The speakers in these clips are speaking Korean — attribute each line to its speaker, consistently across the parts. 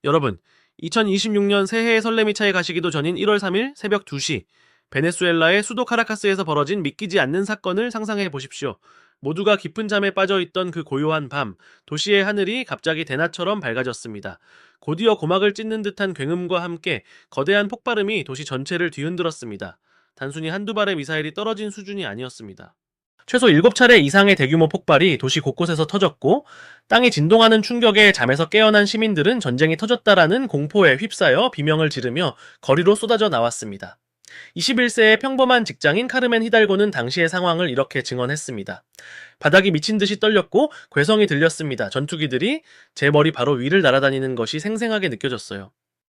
Speaker 1: 여러분, 2026년 새해의 설렘이 차에 가시기도 전인 1월 3일 새벽 2시, 베네수엘라의 수도 카라카스에서 벌어진 믿기지 않는 사건을 상상해 보십시오. 모두가 깊은 잠에 빠져 있던 그 고요한 밤, 도시의 하늘이 갑자기 대낮처럼 밝아졌습니다. 곧이어 고막을 찢는 듯한 굉음과 함께 거대한 폭발음이 도시 전체를 뒤흔들었습니다. 단순히 한두 발의 미사일이 떨어진 수준이 아니었습니다. 최소 7차례 이상의 대규모 폭발이 도시 곳곳에서 터졌고, 땅이 진동하는 충격에 잠에서 깨어난 시민들은 전쟁이 터졌다라는 공포에 휩싸여 비명을 지르며 거리로 쏟아져 나왔습니다. 21세의 평범한 직장인 카르멘 히달고는 당시의 상황을 이렇게 증언했습니다. 바닥이 미친 듯이 떨렸고 괴성이 들렸습니다. 전투기들이 제 머리 바로 위를 날아다니는 것이 생생하게 느껴졌어요.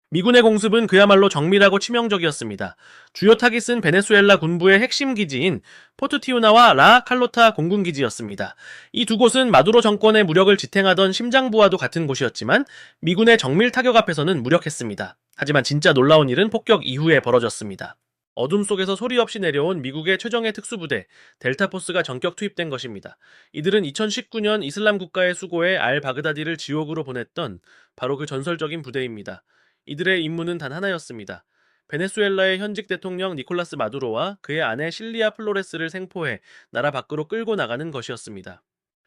Speaker 1: 미군의 공습은 그야말로 정밀하고 치명적이었습니다. 주요 타깃은 베네수엘라 군부의 핵심 기지인 포르티우나와 라 칼로타 공군기지였습니다. 이 두 곳은 마두로 정권의 무력을 지탱하던 심장부와도 같은 곳이었지만 미군의 정밀 타격 앞에서는 무력했습니다. 하지만 진짜 놀라운 일은 폭격 이후에 벌어졌습니다. 어둠 속에서 소리 없이 내려온 미국의 최정예 특수부대 델타포스가 전격 투입된 것입니다. 이들은 2019년 이슬람 국가의 수고에 알 바그다디를 지옥으로 보냈던 바로 그 전설적인 부대입니다. 이들의 임무는 단 하나였습니다. 베네수엘라의 현직 대통령 니콜라스 마두로와 그의 아내 실리아 플로레스를 생포해 나라 밖으로 끌고 나가는 것이었습니다.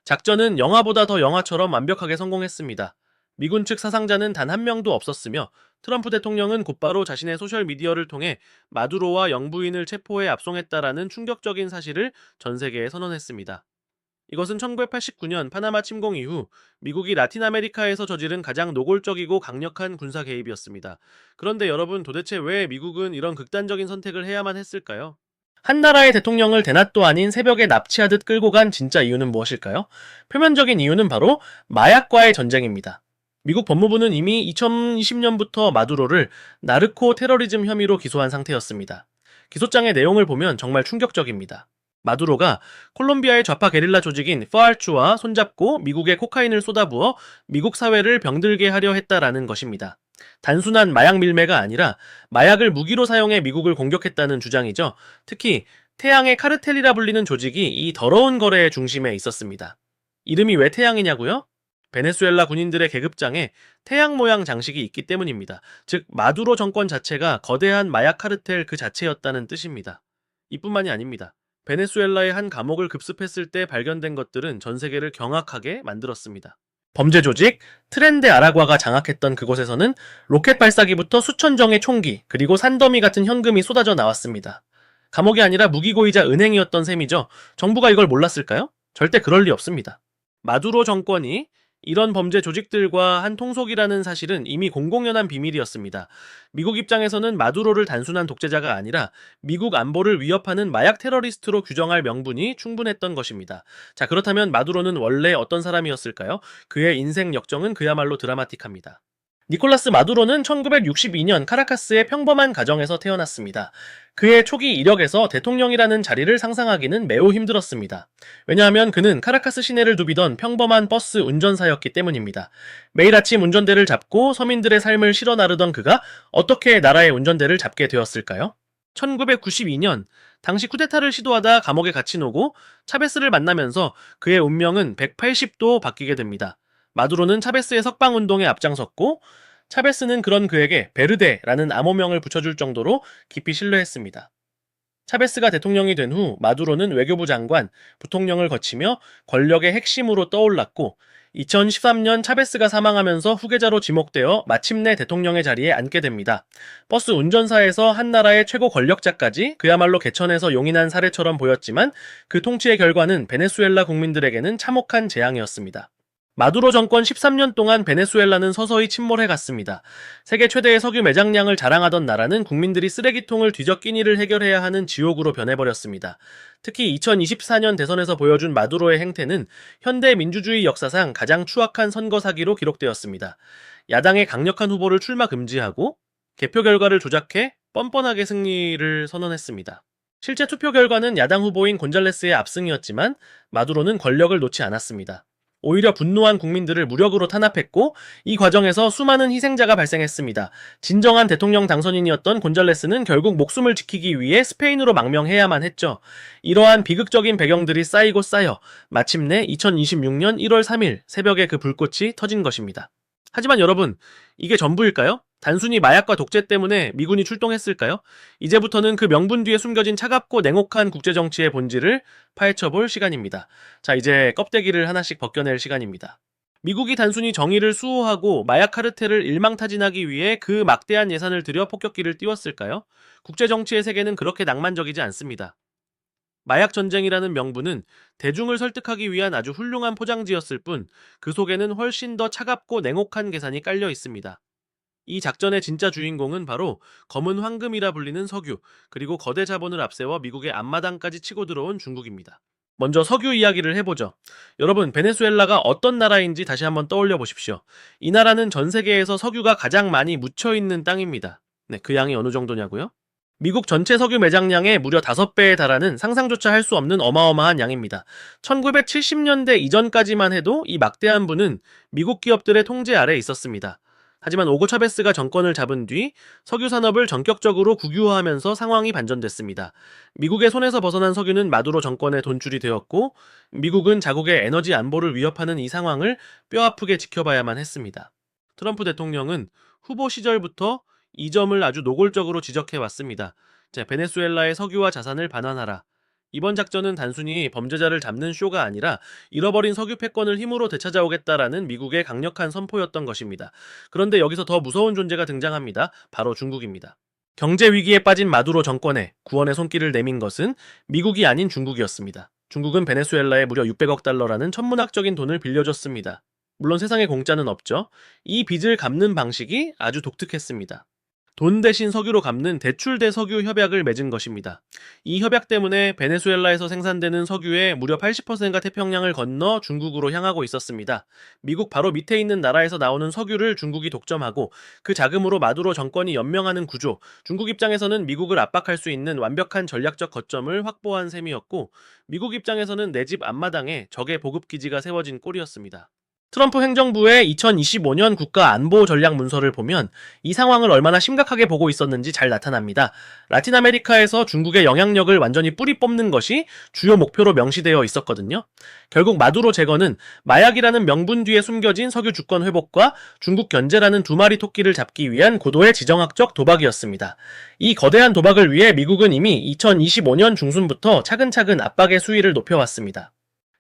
Speaker 1: 작전은 영화보다 더 영화처럼 완벽하게 성공했습니다. 미군 측 사상자는 단 한 명도 없었으며 트럼프 대통령은 곧바로 자신의 소셜미디어를 통해 마두로와 영부인을 체포해 압송했다라는 충격적인 사실을 전 세계에 선언했습니다. 이것은 1989년 파나마 침공 이후 미국이 라틴 아메리카에서 저지른 가장 노골적이고 강력한 군사 개입이었습니다. 그런데 여러분, 도대체 왜 미국은 이런 극단적인 선택을 해야만 했을까요? 한 나라의 대통령을 대낮도 아닌 새벽에 납치하듯 끌고 간 진짜 이유는 무엇일까요? 표면적인 이유는 바로 마약과의 전쟁입니다. 미국 법무부는 이미 2020년부터 마두로를 나르코 테러리즘 혐의로 기소한 상태였습니다. 기소장의 내용을 보면 정말 충격적입니다. 마두로가 콜롬비아의 좌파 게릴라 조직인 파알추와 손잡고 미국에 코카인을 쏟아부어 미국 사회를 병들게 하려 했다라는 것입니다. 단순한 마약 밀매가 아니라 마약을 무기로 사용해 미국을 공격했다는 주장이죠. 특히 태양의 카르텔이라 불리는 조직이 이 더러운 거래의 중심에 있었습니다. 이름이 왜 태양이냐고요? 베네수엘라 군인들의 계급장에 태양 모양 장식이 있기 때문입니다. 즉 마두로 정권 자체가 거대한 마약 카르텔 그 자체였다는 뜻입니다. 이뿐만이 아닙니다. 베네수엘라의 한 감옥을 급습했을 때 발견된 것들은 전 세계를 경악하게 만들었습니다. 범죄 조직 트렌데 아라과가 장악했던 그곳에서는 로켓 발사기부터 수천 정의 총기, 그리고 산더미 같은 현금이 쏟아져 나왔습니다. 감옥이 아니라 무기고이자 은행이었던 셈이죠. 정부가 이걸 몰랐을까요? 절대 그럴 리 없습니다. 마두로 정권이 이런 범죄 조직들과 한 통속이라는 사실은 이미 공공연한 비밀이었습니다. 미국 입장에서는 마두로를 단순한 독재자가 아니라 미국 안보를 위협하는 마약 테러리스트로 규정할 명분이 충분했던 것입니다. 자, 그렇다면 마두로는 원래 어떤 사람이었을까요? 그의 인생 역정은 그야말로 드라마틱합니다. 니콜라스 마두로는 1962년 카라카스의 평범한 가정에서 태어났습니다. 그의 초기 이력에서 대통령이라는 자리를 상상하기는 매우 힘들었습니다. 왜냐하면 그는 카라카스 시내를 누비던 평범한 버스 운전사였기 때문입니다. 매일 아침 운전대를 잡고 서민들의 삶을 실어 나르던 그가 어떻게 나라의 운전대를 잡게 되었을까요? 1992년 당시 쿠데타를 시도하다 감옥에 갇힌 후고 차베스를 만나면서 그의 운명은 180도 바뀌게 됩니다. 마두로는 차베스의 석방운동에 앞장섰고 차베스는 그런 그에게 베르데라는 암호명을 붙여줄 정도로 깊이 신뢰했습니다. 차베스가 대통령이 된 후 마두로는 외교부 장관, 부통령을 거치며 권력의 핵심으로 떠올랐고 2013년 차베스가 사망하면서 후계자로 지목되어 마침내 대통령의 자리에 앉게 됩니다. 버스 운전사에서 한 나라의 최고 권력자까지 그야말로 개천에서 용인한 사례처럼 보였지만 그 통치의 결과는 베네수엘라 국민들에게는 참혹한 재앙이었습니다. 마두로 정권 13년 동안 베네수엘라는 서서히 침몰해갔습니다. 세계 최대의 석유 매장량을 자랑하던 나라는 국민들이 쓰레기통을 뒤져 끼니를 해결해야 하는 지옥으로 변해버렸습니다. 특히 2024년 대선에서 보여준 마두로의 행태는 현대 민주주의 역사상 가장 추악한 선거 사기로 기록되었습니다. 야당의 강력한 후보를 출마 금지하고 개표 결과를 조작해 뻔뻔하게 승리를 선언했습니다. 실제 투표 결과는 야당 후보인 곤잘레스의 압승이었지만 마두로는 권력을 놓지 않았습니다. 오히려 분노한 국민들을 무력으로 탄압했고 이 과정에서 수많은 희생자가 발생했습니다. 진정한 대통령 당선인이었던 곤잘레스는 결국 목숨을 지키기 위해 스페인으로 망명해야만 했죠. 이러한 비극적인 배경들이 쌓이고 쌓여 마침내 2026년 1월 3일 새벽에 그 불꽃이 터진 것입니다. 하지만 여러분, 이게 전부일까요? 단순히 마약과 독재 때문에 미군이 출동했을까요? 이제부터는 그 명분 뒤에 숨겨진 차갑고 냉혹한 국제정치의 본질을 파헤쳐볼 시간입니다. 자, 이제 껍데기를 하나씩 벗겨낼 시간입니다. 미국이 단순히 정의를 수호하고 마약 카르텔을 일망타진하기 위해 그 막대한 예산을 들여 폭격기를 띄웠을까요? 국제정치의 세계는 그렇게 낭만적이지 않습니다. 마약 전쟁이라는 명분은 대중을 설득하기 위한 아주 훌륭한 포장지였을 뿐 그 속에는 훨씬 더 차갑고 냉혹한 계산이 깔려 있습니다. 이 작전의 진짜 주인공은 바로 검은 황금이라 불리는 석유, 그리고 거대 자본을 앞세워 미국의 앞마당까지 치고 들어온 중국입니다. 먼저 석유 이야기를 해보죠. 여러분, 베네수엘라가 어떤 나라인지 다시 한번 떠올려 보십시오. 이 나라는 전 세계에서 석유가 가장 많이 묻혀있는 땅입니다. 네, 그 양이 어느 정도냐고요? 미국 전체 석유 매장량의 무려 5배에 달하는 상상조차 할 수 없는 어마어마한 양입니다. 1970년대 이전까지만 해도 이 막대한 부는 미국 기업들의 통제 아래 있었습니다. 하지만 오고 차베스가 정권을 잡은 뒤 석유 산업을 전격적으로 국유화하면서 상황이 반전됐습니다. 미국의 손에서 벗어난 석유는 마두로 정권의 돈줄이 되었고, 미국은 자국의 에너지 안보를 위협하는 이 상황을 뼈아프게 지켜봐야만 했습니다. 트럼프 대통령은 후보 시절부터 이 점을 아주 노골적으로 지적해왔습니다. 자, 베네수엘라의 석유와 자산을 반환하라. 이번 작전은 단순히 범죄자를 잡는 쇼가 아니라 잃어버린 석유 패권을 힘으로 되찾아오겠다라는 미국의 강력한 선포였던 것입니다. 그런데 여기서 더 무서운 존재가 등장합니다. 바로 중국입니다. 경제 위기에 빠진 마두로 정권에 구원의 손길을 내민 것은 미국이 아닌 중국이었습니다. 중국은 베네수엘라에 무려 600억 달러라는 천문학적인 돈을 빌려줬습니다. 물론 세상에 공짜는 없죠. 이 빚을 갚는 방식이 아주 독특했습니다. 돈 대신 석유로 갚는 대출 대석유 협약을 맺은 것입니다. 이 협약 때문에 베네수엘라에서 생산되는 석유의 무려 80%가 태평양을 건너 중국으로 향하고 있었습니다. 미국 바로 밑에 있는 나라에서 나오는 석유를 중국이 독점하고 그 자금으로 마두로 정권이 연명하는 구조, 중국 입장에서는 미국을 압박할 수 있는 완벽한 전략적 거점을 확보한 셈이었고, 미국 입장에서는 내 집 앞마당에 적의 보급기지가 세워진 꼴이었습니다. 트럼프 행정부의 2025년 국가 안보 전략 문서를 보면 이 상황을 얼마나 심각하게 보고 있었는지 잘 나타납니다. 라틴 아메리카에서 중국의 영향력을 완전히 뿌리 뽑는 것이 주요 목표로 명시되어 있었거든요. 결국 마두로 제거는 마약이라는 명분 뒤에 숨겨진 석유 주권 회복과 중국 견제라는 두 마리 토끼를 잡기 위한 고도의 지정학적 도박이었습니다. 이 거대한 도박을 위해 미국은 이미 2025년 중순부터 차근차근 압박의 수위를 높여왔습니다.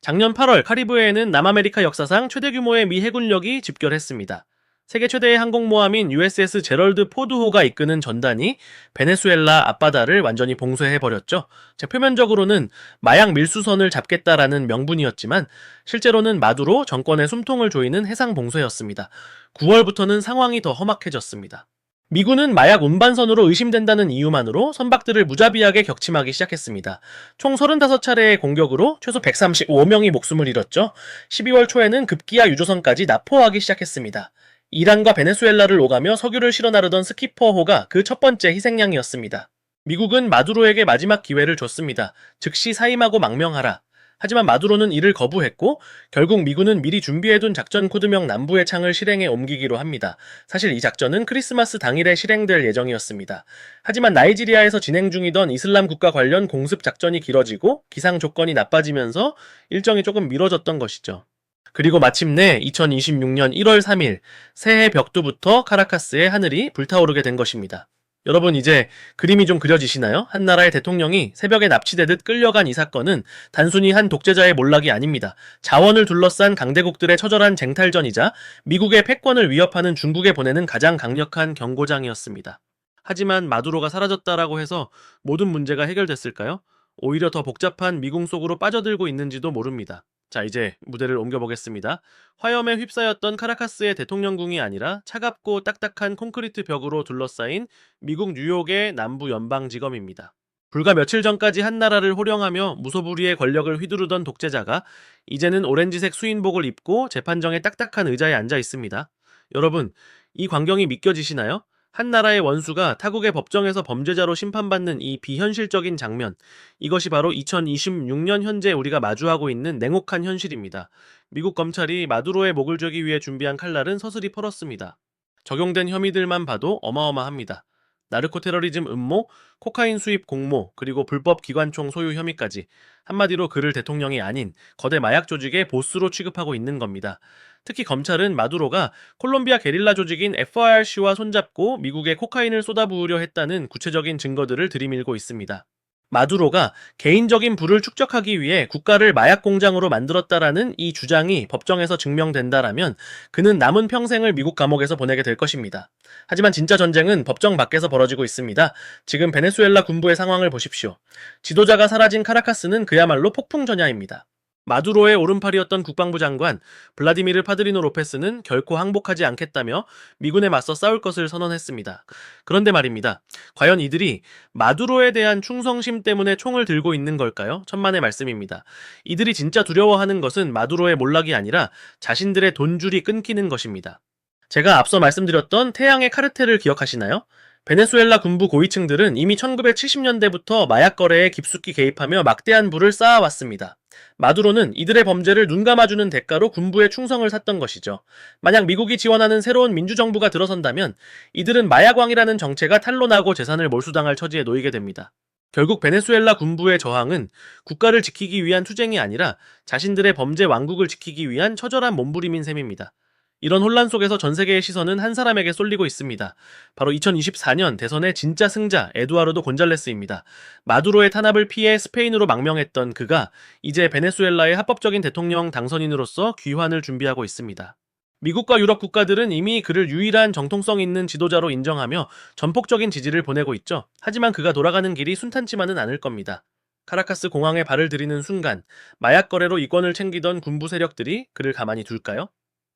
Speaker 1: 작년 8월 카리브해에는 남아메리카 역사상 최대 규모의 미 해군력이 집결했습니다. 세계 최대의 항공모함인 USS 제럴드 포드호가 이끄는 전단이 베네수엘라 앞바다를 완전히 봉쇄해버렸죠. 표면적으로는 마약 밀수선을 잡겠다라는 명분이었지만 실제로는 마두로 정권의 숨통을 조이는 해상 봉쇄였습니다. 9월부터는 상황이 더 험악해졌습니다. 미군은 마약 운반선으로 의심된다는 이유만으로 선박들을 무자비하게 격침하기 시작했습니다. 총 35차례의 공격으로 최소 135명이 목숨을 잃었죠. 12월 초에는 급기야 유조선까지 납포하기 시작했습니다. 이란과 베네수엘라를 오가며 석유를 실어 나르던 스키퍼호가 그 첫 번째 희생양이었습니다. 미국은 마두로에게 마지막 기회를 줬습니다. 즉시 사임하고 망명하라. 하지만 마두로는 이를 거부했고 결국 미군은 미리 준비해둔 작전 코드명 남부의 창을 실행에 옮기기로 합니다. 사실 이 작전은 크리스마스 당일에 실행될 예정이었습니다. 하지만 나이지리아에서 진행 중이던 이슬람 국가 관련 공습 작전이 길어지고 기상 조건이 나빠지면서 일정이 조금 미뤄졌던 것이죠. 그리고 마침내 2026년 1월 3일 새해 벽두부터 카라카스의 하늘이 불타오르게 된 것입니다. 여러분, 이제 그림이 좀 그려지시나요? 한 나라의 대통령이 새벽에 납치되듯 끌려간 이 사건은 단순히 한 독재자의 몰락이 아닙니다. 자원을 둘러싼 강대국들의 처절한 쟁탈전이자 미국의 패권을 위협하는 중국에 보내는 가장 강력한 경고장이었습니다. 하지만 마두로가 사라졌다라고 해서 모든 문제가 해결됐을까요? 오히려 더 복잡한 미궁 속으로 빠져들고 있는지도 모릅니다. 자, 이제 무대를 옮겨보겠습니다. 화염에 휩싸였던 카라카스의 대통령궁이 아니라 차갑고 딱딱한 콘크리트 벽으로 둘러싸인 미국 뉴욕의 남부 연방지검입니다. 불과 며칠 전까지 한 나라를 호령하며 무소불위의 권력을 휘두르던 독재자가 이제는 오렌지색 수인복을 입고 재판정의 딱딱한 의자에 앉아 있습니다. 여러분, 이 광경이 믿겨지시나요? 한 나라의 원수가 타국의 법정에서 범죄자로 심판받는 이 비현실적인 장면, 이것이 바로 2026년 현재 우리가 마주하고 있는 냉혹한 현실입니다. 미국 검찰이 마두로의 목을 조기 위해 준비한 칼날은 서슬이 펄었습니다. 적용된 혐의들만 봐도 어마어마합니다. 나르코 테러리즘 음모, 코카인 수입 공모, 그리고 불법 기관총 소유 혐의까지. 한마디로 그를 대통령이 아닌 거대 마약 조직의 보스로 취급하고 있는 겁니다. 특히 검찰은 마두로가 콜롬비아 게릴라 조직인 FARC와 손잡고 미국에 코카인을 쏟아부으려 했다는 구체적인 증거들을 들이밀고 있습니다. 마두로가 개인적인 부를 축적하기 위해 국가를 마약 공장으로 만들었다라는 이 주장이 법정에서 증명된다라면 그는 남은 평생을 미국 감옥에서 보내게 될 것입니다. 하지만 진짜 전쟁은 법정 밖에서 벌어지고 있습니다. 지금 베네수엘라 군부의 상황을 보십시오. 지도자가 사라진 카라카스는 그야말로 폭풍 전야입니다. 마두로의 오른팔이었던 국방부 장관 블라디미르 파드리노 로페스는 결코 항복하지 않겠다며 미군에 맞서 싸울 것을 선언했습니다. 그런데 말입니다. 과연 이들이 마두로에 대한 충성심 때문에 총을 들고 있는 걸까요? 천만의 말씀입니다. 이들이 진짜 두려워하는 것은 마두로의 몰락이 아니라 자신들의 돈줄이 끊기는 것입니다. 제가 앞서 말씀드렸던 태양의 카르텔을 기억하시나요? 베네수엘라 군부 고위층들은 이미 1970년대부터 마약 거래에 깊숙이 개입하며 막대한 부를 쌓아왔습니다. 마두로는 이들의 범죄를 눈감아주는 대가로 군부에 충성을 샀던 것이죠. 만약 미국이 지원하는 새로운 민주정부가 들어선다면 이들은 마약왕이라는 정체가 탄로나고 재산을 몰수당할 처지에 놓이게 됩니다. 결국 베네수엘라 군부의 저항은 국가를 지키기 위한 투쟁이 아니라 자신들의 범죄 왕국을 지키기 위한 처절한 몸부림인 셈입니다. 이런 혼란 속에서 전 세계의 시선은 한 사람에게 쏠리고 있습니다. 바로 2024년 대선의 진짜 승자 에두아르도 곤잘레스입니다. 마두로의 탄압을 피해 스페인으로 망명했던 그가 이제 베네수엘라의 합법적인 대통령 당선인으로서 귀환을 준비하고 있습니다. 미국과 유럽 국가들은 이미 그를 유일한 정통성 있는 지도자로 인정하며 전폭적인 지지를 보내고 있죠. 하지만 그가 돌아가는 길이 순탄치만은 않을 겁니다. 카라카스 공항에 발을 들이는 순간 마약 거래로 이권을 챙기던 군부 세력들이 그를 가만히 둘까요?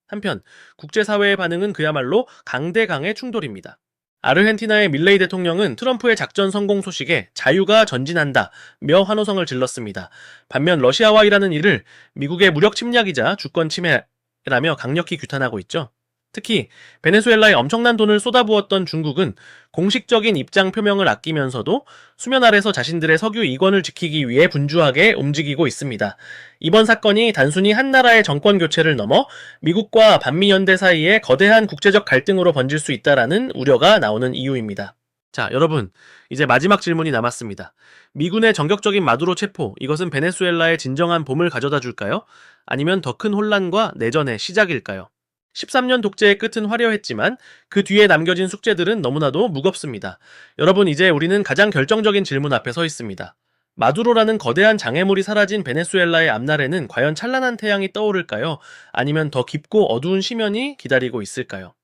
Speaker 1: 한편 국제사회의 반응은 그야말로 강대강의 충돌입니다. 아르헨티나의 밀레이 대통령은 트럼프의 작전 성공 소식에 자유가 전진한다며 환호성을 질렀습니다. 반면 러시아와 일하는 이를 미국의 무력 침략이자 주권 침해라며 강력히 규탄하고 있죠. 특히 베네수엘라에 엄청난 돈을 쏟아부었던 중국은 공식적인 입장 표명을 아끼면서도 수면 아래서 자신들의 석유 이권을 지키기 위해 분주하게 움직이고 있습니다. 이번 사건이 단순히 한 나라의 정권 교체를 넘어 미국과 반미연대 사이에 거대한 국제적 갈등으로 번질 수 있다라는 우려가 나오는 이유입니다. 자, 여러분, 이제 마지막 질문이 남았습니다. 미군의 전격적인 마두로 체포, 이것은 베네수엘라의 진정한 봄을 가져다 줄까요? 아니면 더 큰 혼란과 내전의 시작일까요? 13년 독재의 끝은 화려했지만 그 뒤에 남겨진 숙제들은 너무나도 무겁습니다. 여러분, 이제 우리는 가장 결정적인 질문 앞에 서 있습니다. 마두로라는 거대한 장애물이 사라진 베네수엘라의 앞날에는 과연 찬란한 태양이 떠오를까요? 아니면 더 깊고 어두운 시면이 기다리고 있을까요?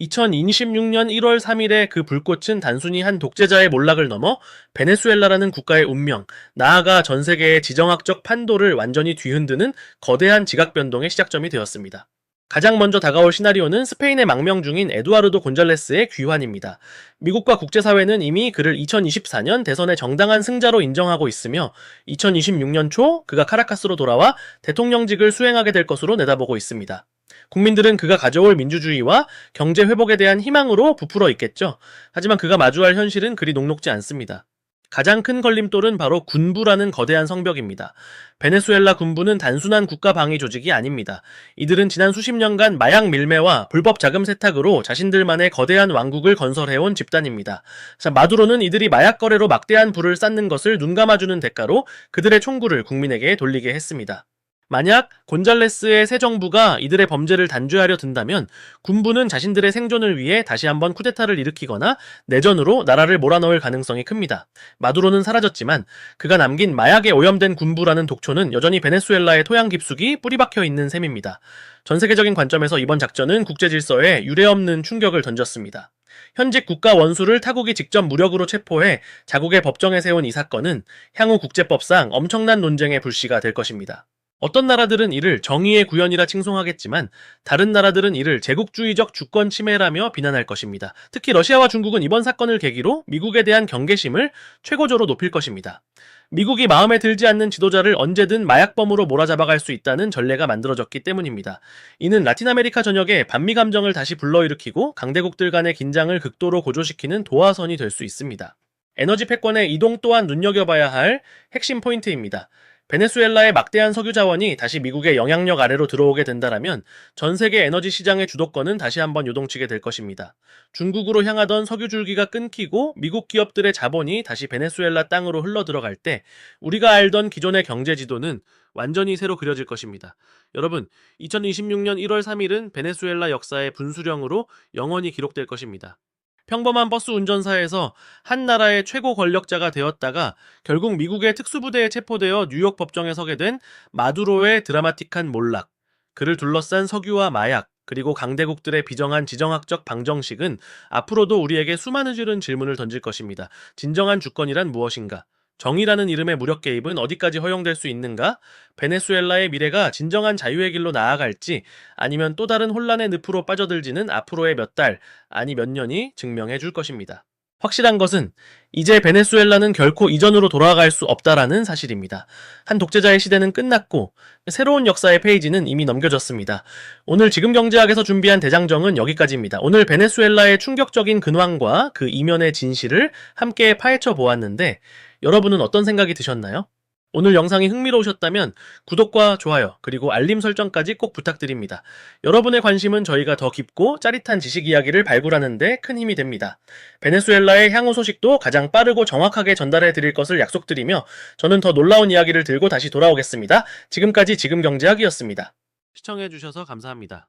Speaker 1: 2026년 1월 3일의 그 불꽃은 단순히 한 독재자의 몰락을 넘어 베네수엘라라는 국가의 운명, 나아가 전 세계의 지정학적 판도를 완전히 뒤흔드는 거대한 지각변동의 시작점이 되었습니다. 가장 먼저 다가올 시나리오는 스페인의 망명 중인 에두아르도 곤잘레스의 귀환입니다. 미국과 국제사회는 이미 그를 2024년 대선의 정당한 승자로 인정하고 있으며 2026년 초 그가 카라카스로 돌아와 대통령직을 수행하게 될 것으로 내다보고 있습니다. 국민들은 그가 가져올 민주주의와 경제 회복에 대한 희망으로 부풀어 있겠죠. 하지만 그가 마주할 현실은 그리 녹록지 않습니다. 가장 큰 걸림돌은 바로 군부라는 거대한 성벽입니다. 베네수엘라 군부는 단순한 국가 방위 조직이 아닙니다. 이들은 지난 수십 년간 마약 밀매와 불법 자금 세탁으로 자신들만의 거대한 왕국을 건설해온 집단입니다. 자, 마두로는 이들이 마약 거래로 막대한 부를 쌓는 것을 눈감아주는 대가로 그들의 총구를 국민에게 돌리게 했습니다. 만약 곤잘레스의 새 정부가 이들의 범죄를 단죄하려 든다면 군부는 자신들의 생존을 위해 다시 한번 쿠데타를 일으키거나 내전으로 나라를 몰아넣을 가능성이 큽니다. 마두로는 사라졌지만 그가 남긴 마약에 오염된 군부라는 독초는 여전히 베네수엘라의 토양 깊숙이 뿌리박혀 있는 셈입니다. 전 세계적인 관점에서 이번 작전은 국제 질서에 유례없는 충격을 던졌습니다. 현직 국가 원수를 타국이 직접 무력으로 체포해 자국의 법정에 세운 이 사건은 향후 국제법상 엄청난 논쟁의 불씨가 될 것입니다. 어떤 나라들은 이를 정의의 구현이라 칭송하겠지만 다른 나라들은 이를 제국주의적 주권 침해라며 비난할 것입니다. 특히 러시아와 중국은 이번 사건을 계기로 미국에 대한 경계심을 최고조로 높일 것입니다. 미국이 마음에 들지 않는 지도자를 언제든 마약범으로 몰아잡아갈 수 있다는 전례가 만들어졌기 때문입니다. 이는 라틴 아메리카 전역에 반미 감정을 다시 불러일으키고 강대국들 간의 긴장을 극도로 고조시키는 도화선이 될 수 있습니다. 에너지 패권의 이동 또한 눈여겨봐야 할 핵심 포인트입니다. 베네수엘라의 막대한 석유 자원이 다시 미국의 영향력 아래로 들어오게 된다라면 전 세계 에너지 시장의 주도권은 다시 한번 요동치게 될 것입니다. 중국으로 향하던 석유 줄기가 끊기고 미국 기업들의 자본이 다시 베네수엘라 땅으로 흘러 들어갈 때 우리가 알던 기존의 경제 지도는 완전히 새로 그려질 것입니다. 여러분, 2026년 1월 3일은 베네수엘라 역사의 분수령으로 영원히 기록될 것입니다. 평범한 버스 운전사에서 한 나라의 최고 권력자가 되었다가 결국 미국의 특수부대에 체포되어 뉴욕 법정에 서게 된 마두로의 드라마틱한 몰락, 그를 둘러싼 석유와 마약, 그리고 강대국들의 비정한 지정학적 방정식은 앞으로도 우리에게 수많은 질문을 던질 것입니다. 진정한 주권이란 무엇인가? 정의라는 이름의 무력 개입은 어디까지 허용될 수 있는가? 베네수엘라의 미래가 진정한 자유의 길로 나아갈지 아니면 또 다른 혼란의 늪으로 빠져들지는 앞으로의 몇 달, 아니 몇 년이 증명해 줄 것입니다. 확실한 것은 이제 베네수엘라는 결코 이전으로 돌아갈 수 없다라는 사실입니다. 한 독재자의 시대는 끝났고 새로운 역사의 페이지는 이미 넘겨졌습니다. 오늘 지금 경제학에서 준비한 대장정은 여기까지입니다. 오늘 베네수엘라의 충격적인 근황과 그 이면의 진실을 함께 파헤쳐 보았는데 여러분은 어떤 생각이 드셨나요? 오늘 영상이 흥미로우셨다면 구독과 좋아요 그리고 알림 설정까지 꼭 부탁드립니다. 여러분의 관심은 저희가 더 깊고 짜릿한 지식 이야기를 발굴하는 데 큰 힘이 됩니다. 베네수엘라의 향후 소식도 가장 빠르고 정확하게 전달해 드릴 것을 약속드리며 저는 더 놀라운 이야기를 들고 다시 돌아오겠습니다. 지금까지 지금경제학이었습니다. 시청해 주셔서 감사합니다.